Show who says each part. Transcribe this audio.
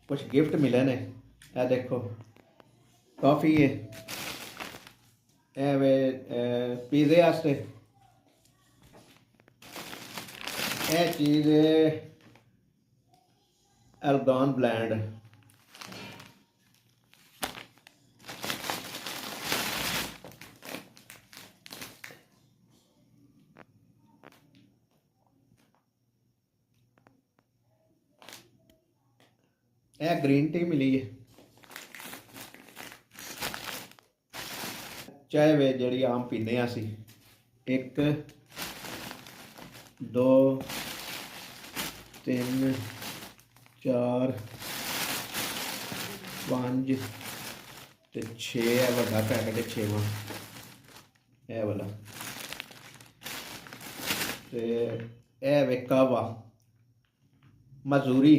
Speaker 1: कुछ गिफ्ट मिले ने। ए देखो टॉफ़ी है, ए वे पिज़्ज़े आस्ते ए चीज़ एल्गॉन ब्लैंड। ए ग्रीन टी मिली है। चाय वे जी आम पीने असी, 1 2 3 4 5 ते 6 है वड्डा पैकेट है 6वां ए वाला। ते ए वे कहवा मजूरी